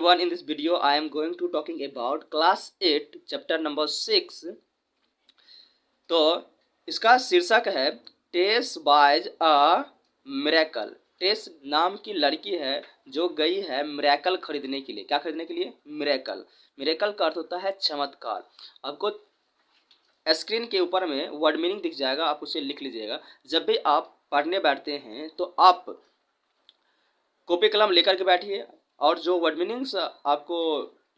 everyone, in this video I am going to talking about class 8 chapter number 6। तो इसका शीर्षक है टेस buys a miracle. टेस नाम की लड़की है जो गई है मिरेकल खरीदने के लिए। क्या खरीदने के लिए? मिरेकल। मिरेकल का अर्थ होता है चमत्कार। आपको स्क्रीन के ऊपर में वर्ड मीनिंग दिख जाएगा, आप उसे लिख लीजिएगा। जब भी आप पढ़ने बैठते हैं तो आप कॉपी कलम लेकर के बैठिए और जो वर्ड मीनिंग्स आपको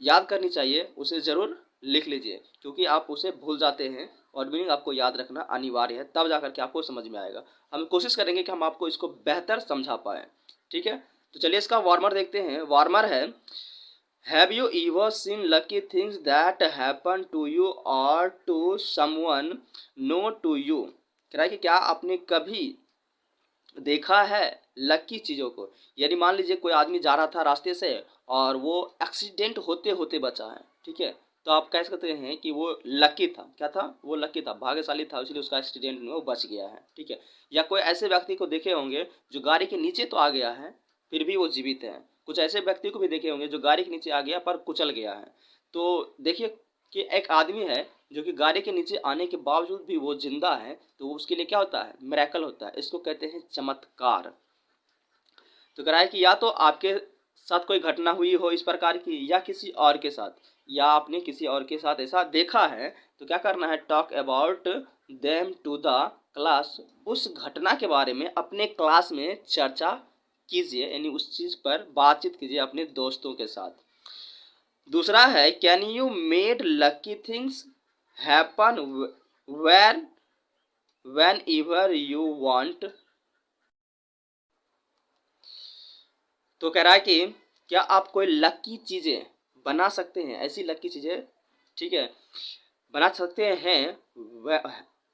याद करनी चाहिए उसे ज़रूर लिख लीजिए, क्योंकि आप उसे भूल जाते हैं। वर्ड मीनिंग आपको याद रखना अनिवार्य है, तब जाकर के आपको समझ में आएगा। हम कोशिश करेंगे कि हम आपको इसको बेहतर समझा पाएँ। ठीक है, तो चलिए इसका वार्मर देखते हैं। वार्मर है, have you ever seen lucky things that happen to you और to someone known to you. कह रहा है कि क्या आपने कभी देखा है लकी चीज़ों को। यानी मान लीजिए कोई आदमी जा रहा था रास्ते से और वो एक्सीडेंट होते होते बचा है। ठीक है, तो आप कह सकते हैं कि वो लकी था। क्या था? वो लकी था, भाग्यशाली था, इसलिए उसका एक्सीडेंट में वो बच गया है। ठीक है, या कोई ऐसे व्यक्ति को देखे होंगे जो गाड़ी के नीचे तो आ गया है फिर भी वो जीवित है। कुछ ऐसे व्यक्ति को भी देखे होंगे जो गाड़ी के नीचे आ गया पर कुचल गया है। तो देखिए कि एक आदमी है जो कि गाड़ी के नीचे आने के बावजूद भी वो जिंदा है, तो उसके लिए क्या होता है? मिरेकल होता है। इसको कहते हैं चमत्कार। तो कह रहा है कि या तो आपके साथ कोई घटना हुई हो इस प्रकार की, या किसी और के साथ, या आपने किसी और के साथ ऐसा देखा है, तो क्या करना है? Talk about them to the class. उस घटना के बारे में अपने क्लास में चर्चा कीजिए, यानी उस चीज़ पर बातचीत कीजिए अपने दोस्तों के साथ। दूसरा है, can you made lucky things happen when ever you want. तो कह रहा है कि क्या आप कोई लकी चीज़ें बना सकते हैं, ऐसी लकी चीज़ें, ठीक है, बना सकते हैं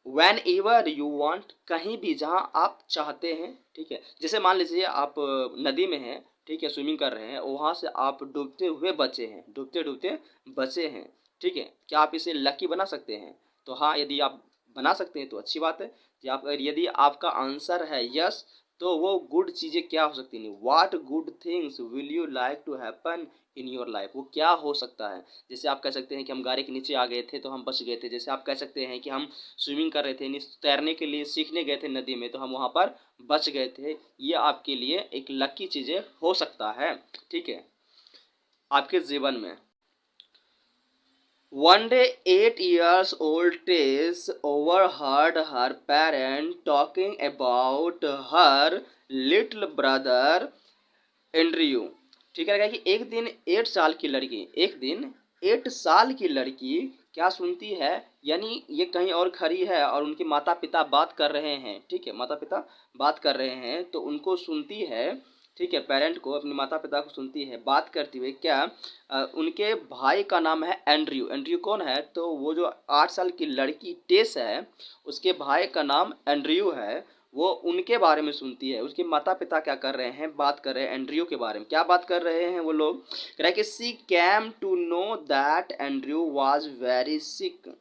व्हेन एवर यू वांट, कहीं भी जहां आप चाहते हैं। ठीक है, जैसे मान लीजिए आप नदी में हैं, ठीक है, स्विमिंग कर रहे हैं, वहां से आप डूबते हुए बचे हैं, डूबते डूबते बचे हैं। ठीक है, क्या आप इसे लकी बना सकते हैं? तो हाँ, यदि आप बना सकते हैं तो अच्छी बात है। यदि आपका आंसर है यस, तो वो गुड चीज़ें क्या हो सकती हैं? What good things will you like to happen in your life. वो क्या हो सकता है? जैसे आप कह सकते हैं कि हम गाड़ी के नीचे आ गए थे तो हम बच गए थे। जैसे आप कह सकते हैं कि हम स्विमिंग कर रहे थे, तैरने के लिए सीखने गए थे नदी में, तो हम वहाँ पर बच गए थे। ये आपके लिए एक लकी चीज़ें हो सकता है। ठीक है, आपके जीवन में। One day 8 years old Tess overheard her parent talking about her little brother Andrew। ठीक है, कि एक दिन 8 साल की लड़की, एक दिन 8 साल की लड़की क्या सुनती है, यानी ये कहीं और खड़ी है और उनके माता पिता बात कर रहे हैं। ठीक है, माता पिता बात कर रहे हैं तो उनको सुनती है। ठीक है, पेरेंट को, अपने माता पिता को सुनती है बात करती हुए। क्या? उनके भाई का नाम है एंड्रयू। एंड्रयू कौन है? तो वो जो 8 साल की लड़की टेस है, उसके भाई का नाम एंड्रयू है। वो उनके बारे में सुनती है। उसके माता पिता क्या कर रहे हैं? बात कर रहे हैं एंड्रयू के बारे में। क्या बात कर रहे हैं वो लोग? कह रहे हैं कि she came to know that Andrew was very sick.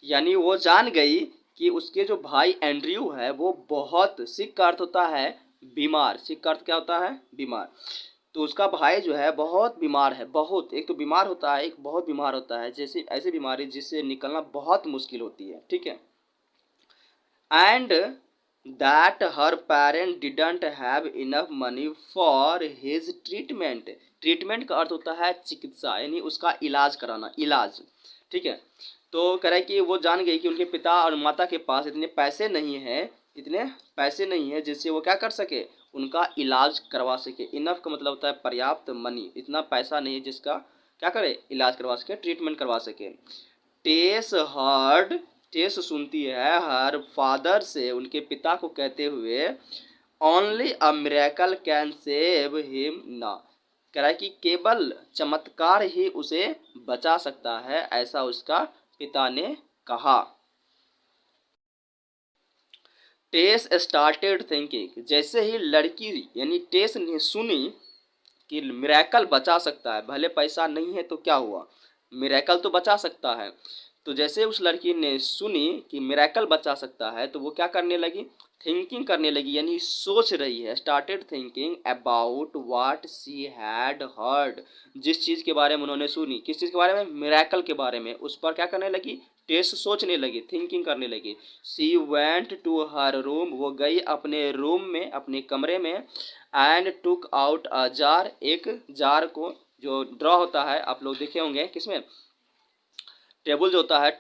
यानी वो जान गई कि उसके जो भाई एंड्रयू है वो बहुत, सिक का अर्थ होता है बीमार। सिक का अर्थ क्या होता है? बीमार। तो उसका भाई जो है बहुत बीमार है। बहुत, एक तो बीमार होता है, एक बहुत बीमार होता है, जैसे ऐसी बीमारी जिससे निकलना बहुत मुश्किल होती है। ठीक है, and that her parent didn't have enough money for his treatment। Treatment का अर्थ होता है चिकित्सा, यानी उसका इलाज कराना, इलाज। ठीक है, तो कह रहा है कि वो जान गई कि उनके पिता और माता के पास इतने पैसे नहीं हैं, इतने पैसे नहीं है जिससे वो क्या कर सके, उनका इलाज करवा सके। इनफ का मतलब होता है पर्याप्त, मनी, इतना पैसा नहीं जिसका क्या करे, इलाज करवा सके, ट्रीटमेंट करवा सके। टेस हर्ड, टेस सुनती है हर फादर से, उनके पिता को कहते हुए, only a miracle can save him ना। कह रहा है कि केवल चमत्कार ही उसे बचा सकता है, ऐसा उसका पिता ने कहा। टेस स्टार्टेड थिंकिंग। जैसे ही लड़की यानी टेस ने सुनी कि मिरेकल बचा सकता है, भले पैसा नहीं है तो क्या हुआ, मिरेकल तो बचा सकता है। तो जैसे उस लड़की ने सुनी कि मिरेकल बचा सकता है तो वो क्या करने लगी? थिंकिंग करने लगी यानी सोच रही है, started thinking about what she had heard, जिस चीज़ के बारे में उन्होंने सुनी, किस चीज़ के बारे में, मिरेकल के बारे में, उस पर क्या करने लगी, टेस्ट सोचने लगी, थिंकिंग करने लगी। She went to her room, वो गई अपने रूम में, अपने कमरे में, and took out a jar, एक जार को, जो ड्रॉ होता है आप लोग देखे होंगे किसमें, टेबल जो होता है,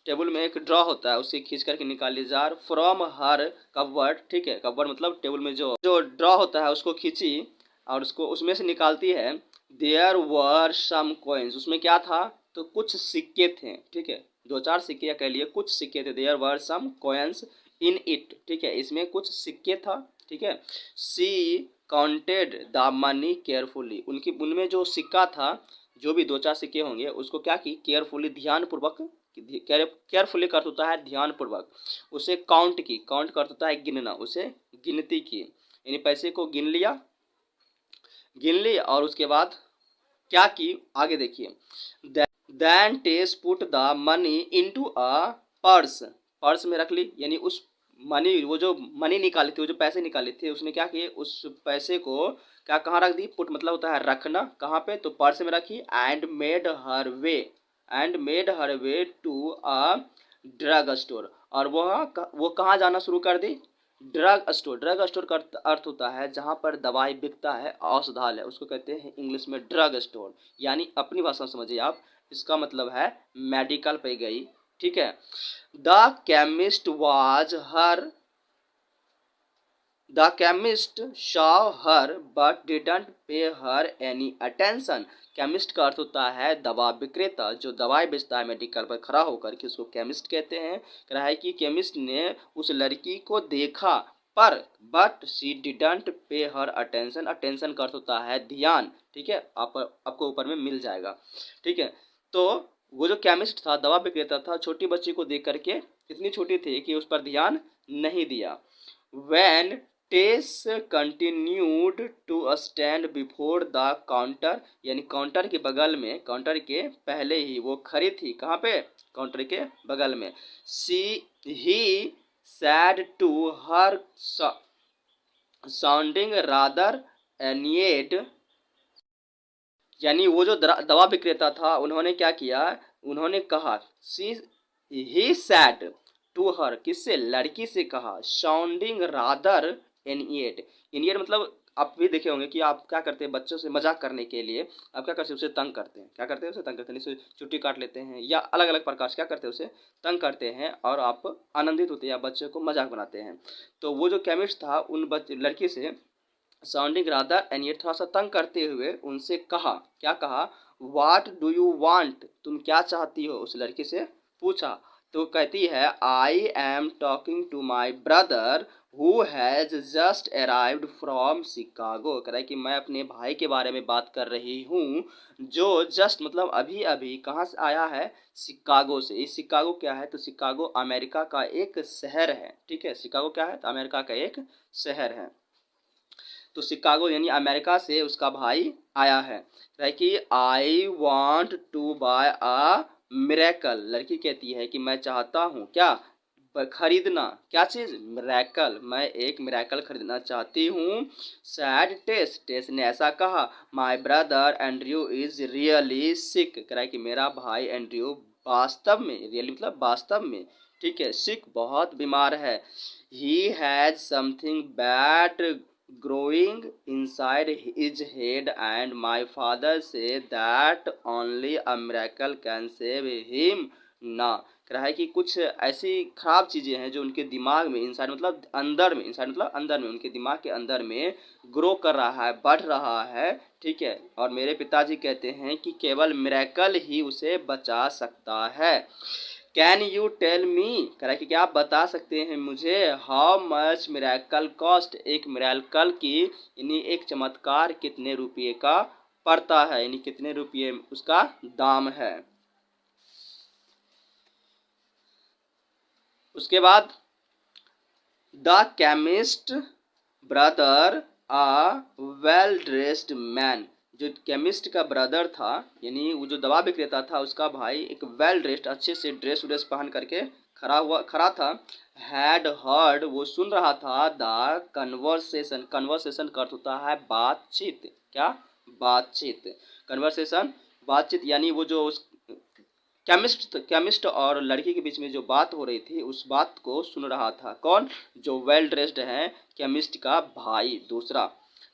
टेबल में एक ड्रॉ होता है, उसे खींच करके निकाल ली जार, फ्रॉम हर कवर्ड, ठीक है, कवर्ड मतलब टेबल में जो ड्रॉ होता है उसको खींची और उसको उसमें से निकालती है। देयर वर सम कॉइन्स, उसमें क्या था, तो कुछ सिक्के थे, ठीक है, दो चार सिक्के या कह लिए कुछ सिक्के थे। There were some coins in it, ठीक है, इसमें कुछ सिक्के था, ठीक है। She counted the money carefully, उनकी उनमें जो सिक्का था, जो भी दो चार सिक्के होंगे उसको क्या की, केयरफुली, ध्यानपूर्वक, केयरफुली कर होता है ध्यानपूर्वक, उसे काउंट की, काउंट कर होता है गिनना, उसे गिनती की, यानी पैसे को गिन लिया, गिन ली और उसके बाद क्या की, आगे देखिए, then Tess put the money into a purse, purse में रख ली, यानी उस मनी, वो जो मनी निकाली थी, वो जो पैसे निकाले थे, उसने क्या किए, उस पैसे को क्या कहाँ रख दी, पुट मतलब होता है रखना, कहाँ पे, तो पर्स में रखी, and made her way to a drug store, और वो कहाँ जाना शुरू कर दी, ड्रग स्टोर, ड्रग स्टोर का अर्थ होता है जहाँ पर दवाई बिकता है, औषधालय, उसको कहते हैं इंग्लिश में ड्रग स्टोर, यानी अपनी भाषा में समझिए आप, इसका मतलब है मेडिकल पे गई, ठीक है। The chemist was her the chemist saw her but didn't पे हर एनी अटेंशन, केमिस्ट का अर्थ होता है दवा विक्रेता, जो दवाई बेचता है मेडिकल पर खड़ा होकर के, उसको केमिस्ट कहते हैं। कह रहा है कि केमिस्ट ने उस लड़की को देखा पर, बट शी डिडंट पे हर अटेंशन, अटेंशन का अर्थ होता है ध्यान, ठीक है, आपको ऊपर में मिल जाएगा, ठीक है। तो वो जो केमिस्ट था, दवा विक्रेता था, छोटी बच्ची को देख करके, इतनी छोटी थी कि उस पर ध्यान नहीं दिया। When Tess continued to stand before the counter, यानी काउंटर के बगल में, काउंटर के पहले ही वो खड़ी थी, कहाँ पे, काउंटर के बगल में। See he said to her sounding rather annoyed, यानी वो जो दवा विक्रेता था, उन्होंने क्या किया, उन्होंने कहा, सी ही सैड टू हर, किससे, लड़की से कहा, साउंडिंग रादर एनिएट, एनिएट मतलब आप भी देखे होंगे कि आप क्या करते हैं, बच्चों से मजाक करने के लिए आप क्या करते हैं, उसे तंग करते हैं, क्या करते हैं, उसे तंग करते हैं, जैसे चुट्टी काट लेते हैं या अलग अलग प्रकार से क्या करते हैं, उसे तंग करते हैं और आप आनंदित होते हैं या बच्चे को मजाक बनाते हैं। तो वो जो केमिस्ट था उन लड़की से साउंडिंग रादर एंड ये थोड़ा सा तंग करते हुए उनसे कहा, क्या कहा, वाट डू यू वांट, तुम क्या चाहती हो, उस लड़की से पूछा। तो कहती है, I am talking to my brother who has just arrived from Chicago, कह रहा है कि मैं अपने भाई के बारे में बात कर रही हूँ, जो जस्ट मतलब अभी अभी कहाँ से आया है, शिकागो से। इस शिकागो क्या है, तो शिकागो अमेरिका का एक शहर है, ठीक है, शिकागो क्या है, तो अमेरिका का एक शहर है। तो शिकागो यानी अमेरिका से उसका भाई आया है कि I want to buy a miracle, लड़की कहती है कि मैं चाहता हूँ क्या, खरीदना, क्या चीज़, मिरेकल, मैं एक मिरेकल खरीदना चाहती हूँ। सैड टेस ने ऐसा कहा, my brother Andrew is really sick, कह रहा है कि मेरा भाई एंड्रयू वास्तव में, रियली मतलब वास्तव में, ठीक है, सिक बहुत बीमार है। He has something bad growing inside his head and my father said that only a miracle can save him ना, कह रहा है कि कुछ ऐसी खराब चीज़ें हैं जो उनके दिमाग में, इनसाइड मतलब अंदर में, इनसाइड मतलब अंदर में, उनके दिमाग के अंदर में ग्रो कर रहा है, बढ़ रहा है, ठीक है, और मेरे पिताजी कहते हैं कि केवल मिरेकल ही उसे बचा सकता है। कैन यू टेल मी, कह रहा है कि क्या आप बता सकते हैं मुझे, हाउ मच मिरेकल कॉस्ट, एक मिरेकल की यानी एक चमत्कार कितने रुपये का पड़ता है, यानी कितने रुपये उसका दाम है। उसके बाद the chemist brother a well dressed man, जो केमिस्ट का ब्रदर था यानी वो जो दवा विक्रेता था उसका भाई एक वेल ड्रेस्ड, अच्छे से ड्रेस व्रेस पहन करके खड़ा था, हैड हर्ड वो सुन रहा था, द कन्वर्सेशन, कन्वर्सेशन का अर्थ होता है बातचीत, क्या, बातचीत, कन्वर्सेशन बातचीत, यानी वो जो केमिस्ट और लड़की के बीच में जो बात हो रही थी उस बात को सुन रहा था। कौन, जो वेल ड्रेस्ड है, केमिस्ट का भाई दूसरा,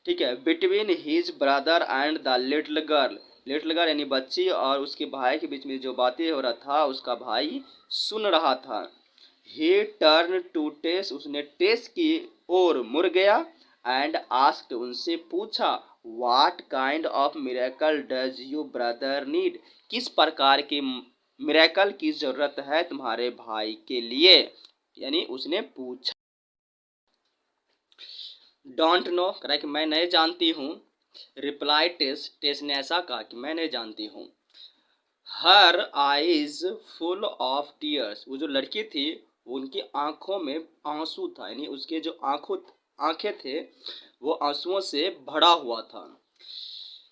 ठीक है। Between his brother and the little girl, little girl यानी बच्ची और उसके भाई के बीच में जो बातें हो रहा था उसका भाई सुन रहा था। ही टर्न टू टेस, उसने टेस की ओर मुड़ गया, एंड आस्क्ड, उनसे पूछा, what kind of miracle does you brother need, किस प्रकार की मिरेकल की जरूरत है तुम्हारे भाई के लिए, यानी उसने पूछा। डोंट नो, कह रहा है कि मैं नहीं जानती हूँ। रिप्लाई टेस, टेस ने ऐसा कहा कि मैं नहीं जानती हूँ। Her eyes full of tears, वो जो लड़की थी उनकी आंखों में आंसू था, यानी उसके जो आंखें थे वो आंसुओं से भरा हुआ था।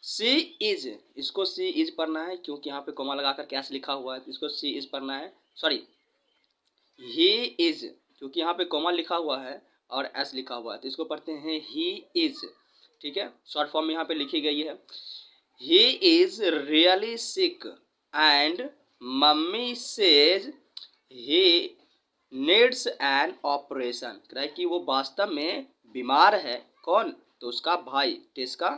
सी इज, इसको सी इज पढ़ना है क्योंकि यहाँ पे कोमा लगा कर कैस लिखा हुआ है, इसको सी इज पढ़ना है, सॉरी ही इज, क्योंकि यहाँ पे कोमा लिखा हुआ है और एस लिखा हुआ है तो इसको पढ़ते हैं ही इज, ठीक है, शॉर्ट फॉर्म में यहाँ पे लिखी गई है। He is really sick and mummy says he needs an operation, कह रहा है कि वो वास्तव में बीमार है। कौन, तो उसका भाई, टेस का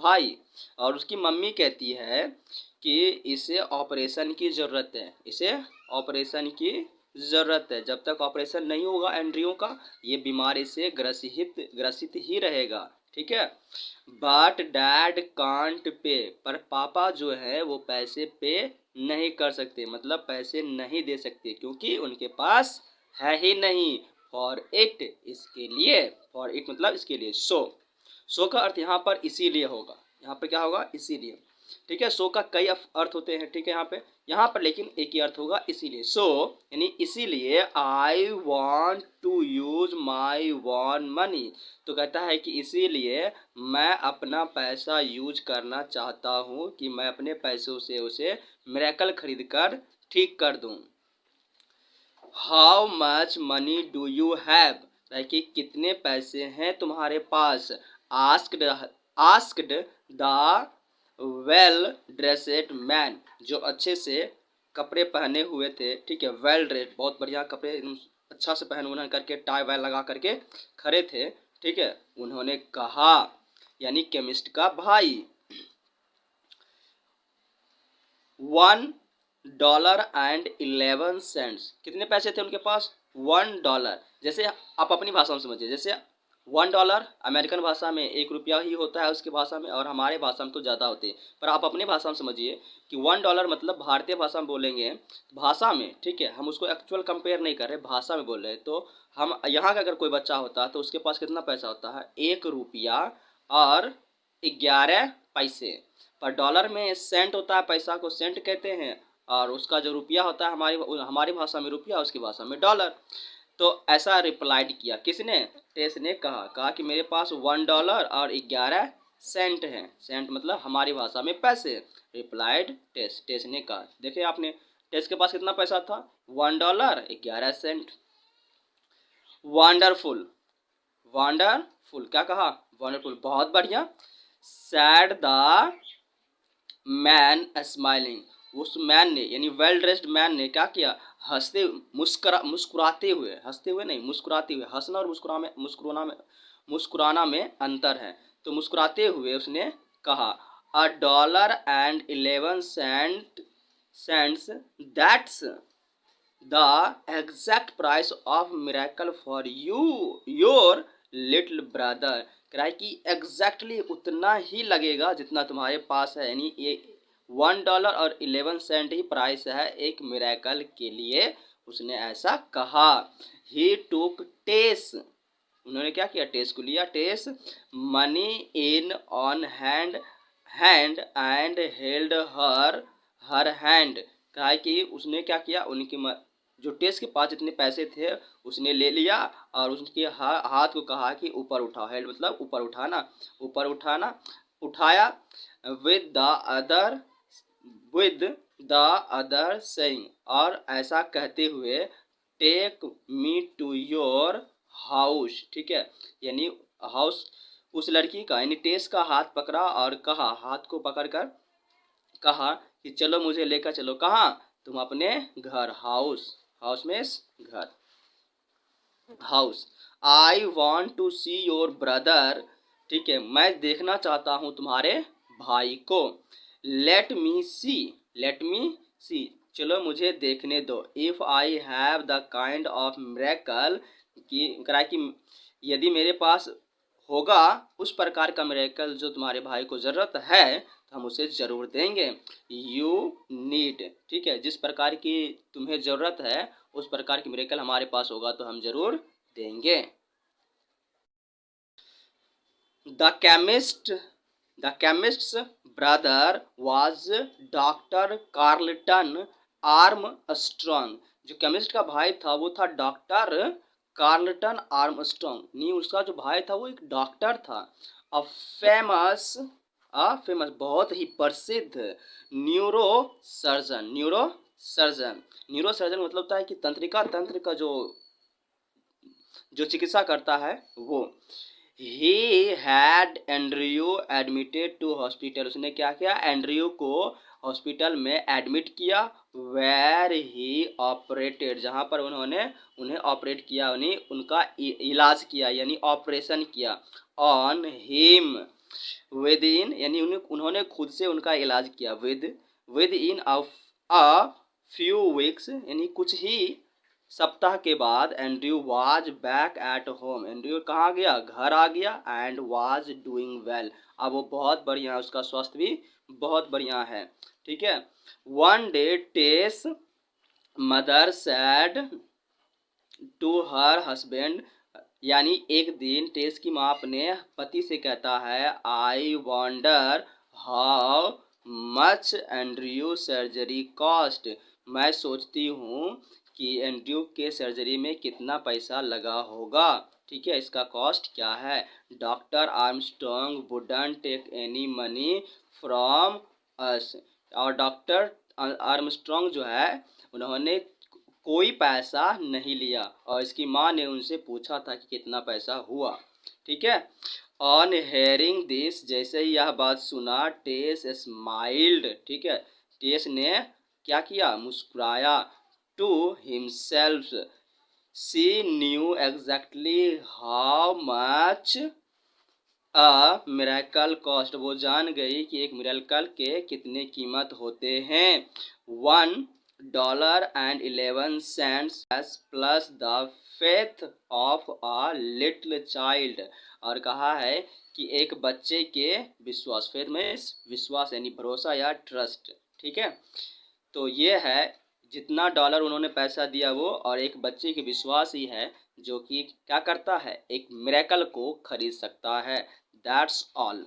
भाई, और उसकी मम्मी कहती है कि इसे ऑपरेशन की ज़रूरत है, इसे ऑपरेशन की ज़रूरत है, जब तक ऑपरेशन नहीं होगा एंड्रियो का ये बीमारी से ग्रसित ही रहेगा, ठीक है। बट डैड कांट पे, पर पापा जो है वो पैसे पे नहीं कर सकते, मतलब पैसे नहीं दे सकते क्योंकि उनके पास है ही नहीं। फॉर इट, इसके लिए, फॉर इट मतलब इसके लिए। सो का अर्थ यहाँ पर इसीलिए होगा, यहाँ पर क्या होगा, इसीलिए, ठीक है। सो का कई अर्थ होते हैं, ठीक है, यहाँ पर लेकिन एक ही अर्थ होगा, इसीलिए। सो यानी इसीलिए, I want to use my own money, तो कहता है कि इसीलिए मैं अपना पैसा यूज करना चाहता हूँ कि मैं अपने पैसों से उसे मिरेकल खरीद कर ठीक कर दूँ। How much money do you have, कि कितने पैसे हैं तुम्हारे पास। आस्क्ड द वेल ड्रेसेड मैन, जो अच्छे से कपड़े पहने हुए थे, ठीक है, वेल ड्रेस्ड, बहुत बढ़िया कपड़े अच्छा से पहन उन्हन करके टाई वाई लगा करके खड़े थे, ठीक है, उन्होंने कहा, यानी केमिस्ट का भाई। $1.11, कितने पैसे थे उनके पास, $1, जैसे आप अपनी भाषा में समझिए, जैसे $1 अमेरिकन भाषा में ₹1 ही होता है उसकी भाषा में, और हमारे भाषा में तो ज़्यादा होते हैं, पर आप अपनी भाषा में समझिए कि $1 मतलब भारतीय भाषा में बोलेंगे, भाषा में, ठीक है, हम उसको एक्चुअल कंपेयर नहीं कर रहे, भाषा में बोल रहे हैं। तो हम यहाँ का अगर कोई बच्चा होता तो उसके पास कितना पैसा होता है, $1.11, पर डॉलर में सेंट होता है, पैसा को सेंट कहते हैं, और उसका जो रुपया होता है हमारी भाषा में रुपया, उसकी भाषा में डॉलर। तो ऐसा रिप्लाइड किया, किसने, टेस ने कहा कि मेरे पास $1 और 11 सेंट हैं, सेंट मतलब हमारी भाषा में पैसे। रिप्लाइड टेस, टेस ने कहा, देखिए आपने, टेस के पास कितना पैसा था, $1 11 सेंट। वंडरफुल, वंडरफुल क्या कहा, वंडरफुल बहुत बढ़िया। सैड द मैन स्माइलिंग, उस मैन ने यानी वेल ड्रेस्ड मैन ने क्या किया, हंसते मुस्कुराते हुए, हंसते हुए नहीं मुस्कुराते हुए, हंसना और मुस्कुराना में अंतर है, तो मुस्कुराते हुए उसने कहा, $1.11, that's the exact price of miracle for you your little brother, कह रहा है कि एग्जैक्टली उतना ही लगेगा जितना तुम्हारे पास है, यानी ये $1 और 11 सेंट ही प्राइस है एक मिरेकल के लिए, उसने ऐसा कहा। ही टुक टेस, उन्होंने क्या किया, टेस को लिया, Tess money in on hand and held her hand, कहा है कि उसने क्या किया, उनकी जो टेस के पास जितने पैसे थे उसने ले लिया और उसके हाथ को कहा कि ऊपर उठाओ, हेल्ड मतलब ऊपर उठाना, ऊपर उठाना, उठाया। विद द अदर सेइंग, और ऐसा कहते हुए take me to your house, ठीक है, यानी हाउस, उस लड़की का यानी टेस का हाथ पकड़ा और कहा, हाथ को पकड़कर कहा कि चलो मुझे लेकर चलो, कहाँ, तुम अपने घर, हाउस, हाउस में घर, house. I want to see your brother, ठीक है, मैं देखना चाहता हूँ तुम्हारे भाई को। लेट मी सी, लेट मी सी, चलो मुझे देखने दो। If I have the kind of miracle, कि यदि मेरे पास होगा उस प्रकार का मिरेकल जो तुम्हारे भाई को ज़रूरत है, तो हम उसे ज़रूर देंगे। यू नीड, ठीक है, जिस प्रकार की तुम्हें ज़रूरत है उस प्रकार की मिरेकल हमारे पास होगा तो हम ज़रूर देंगे। The chemists brother was doctor Carlton Armstrong, जो केमिस्ट का भाई था वो था डॉक्टर कार्लटन आर्मस्ट्रॉन्ग, नहीं, उसका जो भाई था वो एक डॉक्टर था। अ फेमस, बहुत ही प्रसिद्ध न्यूरो सर्जन, न्यूरो सर्जन मतलब होता है कि तंत्र का जो चिकित्सा करता है वो। He had Andrew admitted to hospital, उसने क्या किया, एंड्रयू को हॉस्पिटल में एडमिट किया। वेर ही ऑपरेटेड, जहाँ पर उन्होंने उन्हें ऑपरेट किया, उन्हें उनका इलाज किया यानी ऑपरेशन किया। ऑन हिम, विद इन, यानी उन्होंने खुद से उनका इलाज किया। With in a few weeks, यानी कुछ ही सप्ताह के बाद Andrew was back at home, Andrew कहाँ गया, घर आ गया। एंड वाज डूइंग वेल, अब वो बहुत बढ़िया है, उसका स्वास्थ्य भी बहुत बढ़िया है, ठीक है। One day Tess mother said to her husband, यानी एक दिन टेस की माँ अपने पति से कहता है, I wonder how much Andrew surgery cost, मैं सोचती हूँ कि एंड्रयू के सर्जरी में कितना पैसा लगा होगा, ठीक है, इसका कॉस्ट क्या है। Doctor Armstrong wouldn't take any money from us, और डॉक्टर आर्मस्ट्रॉन्ग जो है उन्होंने कोई पैसा नहीं लिया, और इसकी माँ ने उनसे पूछा था कि कितना पैसा हुआ, ठीक है। ऑन हेयरिंग दिस, जैसे ही यह बात सुना, टेस स्माइल्ड, ठीक है, टेस ने क्या किया, मुस्कुराया। To himself, she knew exactly how much a miracle cost, वो जान गई कि एक मिरेकल के कितने कीमत होते हैं। $1.11 plus the faith of a little child, और कहा है कि एक बच्चे के विश्वास, फेथ में विश्वास यानी भरोसा या ट्रस्ट, ठीक है। तो ये है जितना डॉलर उन्होंने पैसा दिया वो, और एक बच्चे के विश्वास ही है जो कि क्या करता है, एक मिरेकल को खरीद सकता है। That's all.